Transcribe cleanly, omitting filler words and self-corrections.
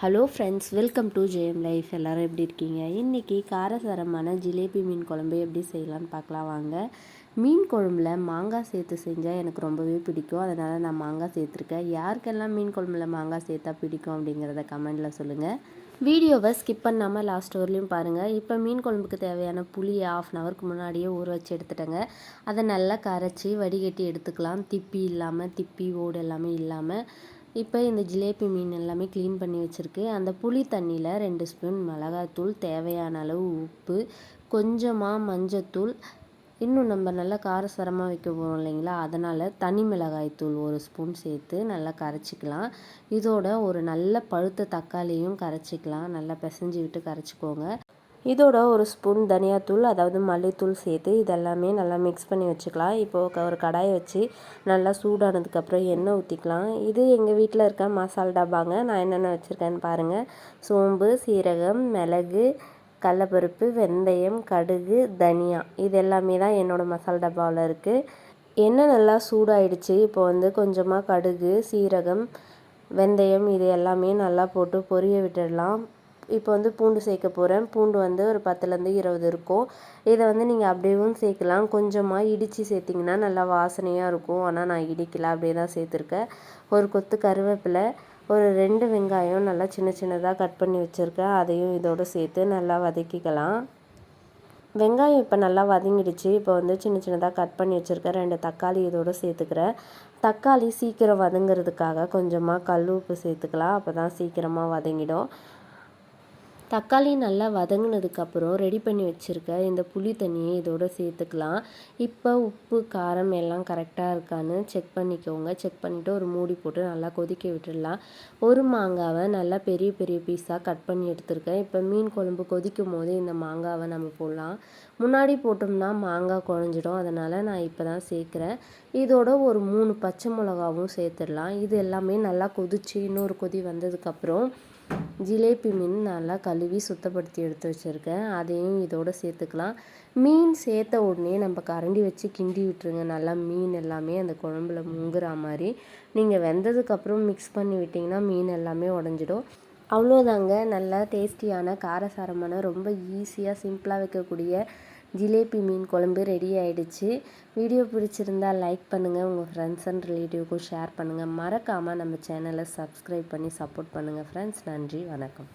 Hello friends, welcome to Jayam life. எல்லோரும் எப்படி இருக்கீங்க? இன்றைக்கி காரசாரமான ஜிலேபி மீன் குழம்பு எப்படி செய்யலான்னு பார்க்கலாம் வாங்க. மீன் குழம்புல மாங்காய் சேர்த்து செஞ்சால் எனக்கு ரொம்பவே பிடிக்கும். அதனால் நான் மாங்காய் சேர்த்துருக்கேன். யாருக்கெல்லாம் மீன் குழம்புல மாங்காய் சேர்த்தா பிடிக்கும் அப்படிங்கிறத கமெண்டில் சொல்லுங்கள். வீடியோவை ஸ்கிப் பண்ணாமல் லாஸ்ட் வரலையும் பாருங்கள். இப்போ மீன் குழம்புக்கு தேவையான புளியை 1/2 ஹவருக்கு முன்னாடியே ஊற வச்சு எடுத்துட்டேங்க. அதை நல்லா கரைச்சி வடிகட்டி எடுத்துக்கலாம். திப்பி இல்லாமல், திப்பி ஓடு எல்லாமே இல்லாமல். இப்போ இந்த ஜிலேபி மீன் எல்லாமே க்ளீன் பண்ணி வச்சுருக்கு. அந்த புளி தண்ணியில் 2 ஸ்பூன் மிளகாத்தூள், தேவையான அளவு உப்பு, கொஞ்சமாக மஞ்சத்தூள், இன்னும் நம்ம நல்லா காரசாரமாக வைக்க போகிறோம் இல்லைங்களா, அதனால் தனி மிளகாய் தூள் 1 ஸ்பூன் சேர்த்து நல்லா கரைச்சிக்கலாம். இதோட ஒரு நல்ல பழுத்த தக்காளியும் கரைச்சிக்கலாம். நல்லா பிசைஞ்சு விட்டு கரைச்சிக்கோங்க. இதோட 1 ஸ்பூன் தனியாத்தூள், அதாவது மல்லித்தூள் சேர்த்து இதெல்லாமே நல்லா மிக்ஸ் பண்ணி வச்சுக்கலாம். இப்போது ஒரு கடாயை வச்சு நல்லா சூடானதுக்கப்புறம் எண்ணெய் ஊற்றிக்கலாம். இது எங்கள் வீட்டில் இருக்க மசாலா டப்பாங்க. நான் என்னென்ன வச்சுருக்கேன்னு பாருங்கள். சோம்பு, சீரகம், மிளகு, கடலப்பருப்பு, வெந்தயம், கடுகு, தனியா, இது எல்லாமே தான் என்னோடய மசாலா டப்பாவில் இருக்குது. எண்ணெய் நல்லா சூடாயிடுச்சு. இப்போ கொஞ்சமாக கடுகு, சீரகம், வெந்தயம் இது எல்லாமே நல்லா போட்டு பொரிய விட்டுடலாம். இப்போ பூண்டு சேர்க்க போகிறேன். பூண்டு ஒரு 10லேருந்து 20 இருக்கும். இதை நீங்கள் அப்படியேவும் சேர்க்கலாம். கொஞ்சமாக இடித்து சேர்த்திங்கன்னா நல்லா வாசனையாக இருக்கும். ஆனால் நான் இடிக்கல, அப்படியே தான் சேர்த்துருக்கேன். ஒரு கொத்து கருவேப்பிலை, ஒரு 2 வெங்காயம் நல்லா சின்ன சின்னதாக கட் பண்ணி வச்சுருக்கேன். அதையும் இதோடு சேர்த்து நல்லா வதக்கிக்கலாம். வெங்காயம் இப்போ நல்லா வதங்கிடுச்சு. இப்போ சின்ன சின்னதாக கட் பண்ணி வச்சுருக்கேன். 2 தக்காளி இதோடு சேர்த்துக்கிறேன். தக்காளி சீக்கிரம் வதங்கிறதுக்காக கொஞ்சமாக கல் உப்பு சேர்த்துக்கலாம். அப்போ தான் சீக்கிரமாக வதங்கிடும். தக்காளி நல்லா வதங்கினதுக்கப்புறம் ரெடி பண்ணி வச்சுருக்க இந்த புளி தண்ணியை இதோடு சேர்த்துக்கலாம். இப்போ உப்பு, காரம் எல்லாம் கரெக்டாக இருக்கான்னு செக் பண்ணிக்கோங்க. செக் பண்ணிவிட்டு ஒரு மூடி போட்டு நல்லா கொதிக்க விட்டுடலாம். ஒரு மாங்காவை நல்லா பெரிய பெரிய பீஸாக கட் பண்ணி எடுத்துருக்கேன். இப்போ மீன் குழம்பு கொதிக்கும் போது இந்த மாங்காவை நம்ம போடலாம். முன்னாடி போட்டோம்னா மாங்காய் குழஞ்சிடும். அதனால் நான் இப்போ தான் சேர்க்குறேன். இதோட ஒரு 3 பச்சை மிளகாவும் சேர்த்துடலாம். இது எல்லாமே நல்லா கொதித்து இன்னொரு கொதி வந்ததுக்கப்புறம் ஜிலேபி மீன் நல்லா கழுவி சுத்தப்படுத்தி எடுத்து வச்சுருக்கேன். அதையும் இதோடு சேர்த்துக்கலாம். மீன் சேர்த்த உடனே நம்ம கரண்டி வச்சு கிண்டி விட்டுருங்க. நல்லா மீன் எல்லாமே அந்த குழம்புல முங்குற மாதிரி. நீங்கள் வெந்ததுக்கப்புறம் மிக்ஸ் பண்ணி விட்டிங்கன்னா மீன் எல்லாமே உடஞ்சிடும். அவ்வளோதாங்க. நல்லா டேஸ்டியான காரசாரமான ரொம்ப ஈஸியாக சிம்பிளாக வைக்கக்கூடிய ஜிலேபி மீன் குழம்பு ரெடி ஆகிடுச்சு. வீடியோ பிடிச்சிருந்தால் லைக் பண்ணுங்கள். உங்கள் ஃப்ரெண்ட்ஸ் அண்ட் ரிலேட்டிவ்க்கும் ஷேர் பண்ணுங்கள். மறக்காமல் நம்ம சேனலை சப்ஸ்கிரைப் பண்ணி சப்போர்ட் பண்ணுங்கள் ஃப்ரெண்ட்ஸ். நன்றி, வணக்கம்.